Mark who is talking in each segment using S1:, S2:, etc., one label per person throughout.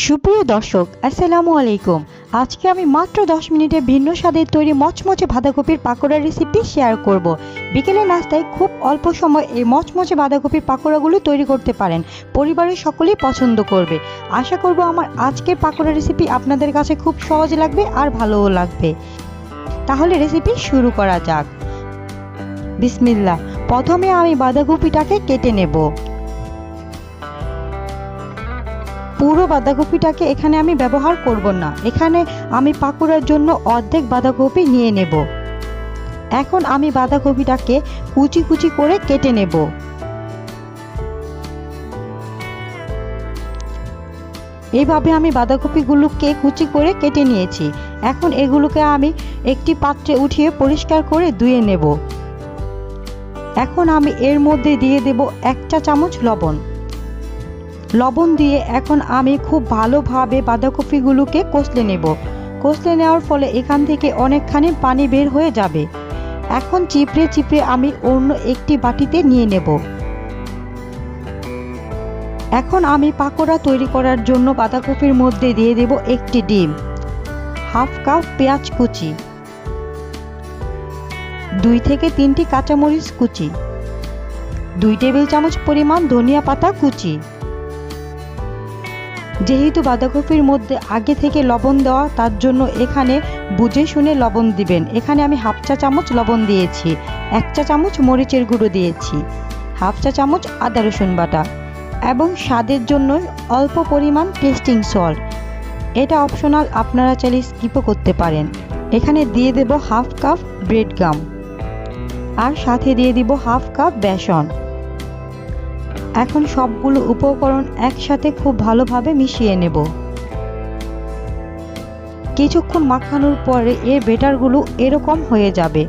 S1: সুপ্রিয় দর্শক, আসসালামু আলাইকুম। আজকে আমি মাত্র 10 মিনিটে ভিন্ন স্বাদের তৈরি মচমচে বাঁধাকপির পাকোড়ার রেসিপি শেয়ার করব। বিকেলের নাস্তায় খুব অল্প সময় এই মচমচে বাঁধাকপির পাকোড়াগুলো তৈরি করতে পারেন, পরিবারের সকলেই পছন্দ করবে। আশা করব আমার আজকের পাকোড়া রেসিপি আপনাদের কাছে খুব সহজ লাগবে আর ভালোও লাগবে। তাহলে রেসিপি শুরু করা যাক। বিসমিল্লাহ। প্রথমে আমি বাঁধাকপিটাকে কেটে নেব। পুরো বাঁধাকপিটাকে এখানে আমি ব্যবহার করব না, এখানে আমি পাকোড়ার জন্য অর্ধেক বাঁধাকপি নিয়ে নেব। এখন আমি বাঁধাকপিটাকে কুচি কুচি করে কেটে নেব। এইভাবে আমি বাঁধাকপিগুলোকে কুচি করে কেটে নিয়েছি। এখন এগুলোকে আমি একটি পাত্রে উঠিয়ে পরিষ্কার করে ধুয়ে নেব। এখন আমি এর মধ্যে দিয়ে দেব 1 চা চামচ লবণ দিয়ে এখন আমি খুব ভালোভাবে বাঁধাকপিগুলোকে কষলে নেব। কষলে নেওয়ার ফলে এখান থেকে অনেকখানি পানি বের হয়ে যাবে। এখন চিপড়ে চিপড়ে আমি অন্য একটি বাটিতে নিয়ে নেব। এখন আমি পাকোড়া তৈরি করার জন্য বাঁধাকপির মধ্যে দিয়ে দেব একটি ডিম, হাফ কাপ পেঁয়াজ কুচি, 2 থেকে 3টি কাঁচামরিচ কুচি, 2 টেবিল চামচ পরিমাণ ধনিয়া পাতা কুচি। যেহেতু বাঁধাকপির মধ্যে আগে থেকে লবণ দেওয়া, তার জন্য এখানে বুঝে শুনে লবণ দিবেন। এখানে আমি হাফ চা চামচ লবণ দিয়েছি, 1 চা চামচ মরিচের গুঁড়ো দিয়েছি, হাফ চা চামচ আদা রসুন বাটা এবং স্বাদের জন্য অল্প পরিমাণ টেস্টিং সল্ট। এটা অপশনাল, আপনারা চাইলে স্কিপও করতে পারেন। এখানে দিয়ে দেব হাফ কাপ ব্রেড গাম আর সাথে দিয়ে দিব হাফ কাপ বেসন। এখন সবগুলো উপকরণ একসাথে খুব ভালোভাবে মিশিয়ে নেব। কিছুক্ষণ মাখানোর পরে এর ব্যাটারগুলো এরকম হয়ে যাবে।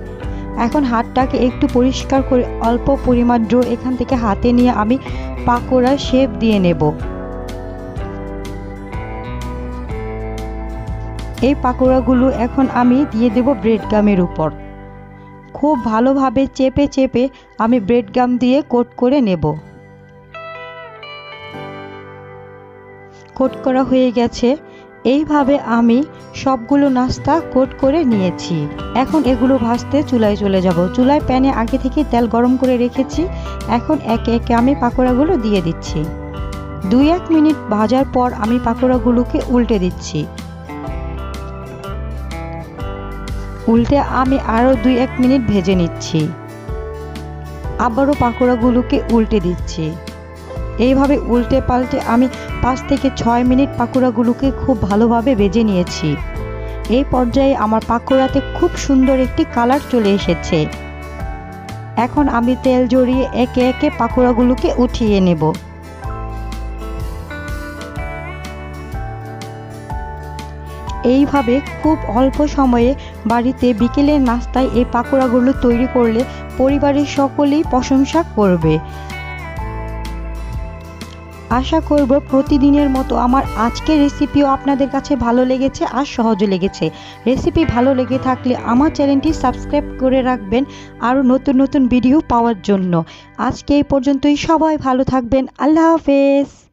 S1: এখন হাতটাকে একটু পরিষ্কার করে অল্প পরিমাণ ডো এখান থেকে হাতে নিয়ে আমি পাকোড়ার শেপ দিয়ে নেব। এই পাকোড়াগুলো এখন আমি দিয়ে দেব ব্রেড গামের উপর। খুব ভালোভাবে চেপে চেপে আমি ব্রেড গাম দিয়ে কোট করে নেব। কোট করা হয়ে গেছে। এইভাবে আমি সবগুলো নাস্তা কোট করে নিয়েছি। এখন এগুলো ভাজতে চুলায় চলে যাব। চুলায় প্যানে আগে থেকে তেল গরম করে রেখেছি। এখন একে একে আমি পাকোড়াগুলো দিয়ে দিচ্ছি। 2-1 মিনিট ভাজার পর আমি পাকোড়াগুলোকে উল্টে দিচ্ছি। উল্টে আমি আরও 2-1 মিনিট ভেজে নিচ্ছি। আবারও পাকোড়াগুলোকে উল্টে দিচ্ছি। এইভাবে উল্টে পাল্টে আমি 5 থেকে 6 মিনিট পাকোড়াগুলোকে খুব ভালোভাবে ভেজে নিয়েছি। এই পর্যায়ে আমার পাকোড়াতে খুব সুন্দর একটি কালার চলে এসেছে। এখন আমি তেল ঝরিয়ে একে একে পাকোড়াগুলোকে উঠিয়ে নেব। এইভাবে খুব অল্প সময়ে বাড়িতে বিকেলের নাস্তায় এই পাকোড়াগুলো তৈরি করলে পরিবারের সকলেই প্রশংসা করবে। আশা করব প্রতিদিনের মতো আমার আজকের রেসিপিও আপনাদের কাছে ভালো লেগেছে আর সহজও লেগেছে। রেসিপি ভালো লেগে থাকলে আমার চ্যানেলটি সাবস্ক্রাইব করে রাখবেন আরও নতুন নতুন ভিডিও পাওয়ার জন্য। আজকে এই পর্যন্তই। সবাই ভালো থাকবেন। আল্লাহ হাফেজ।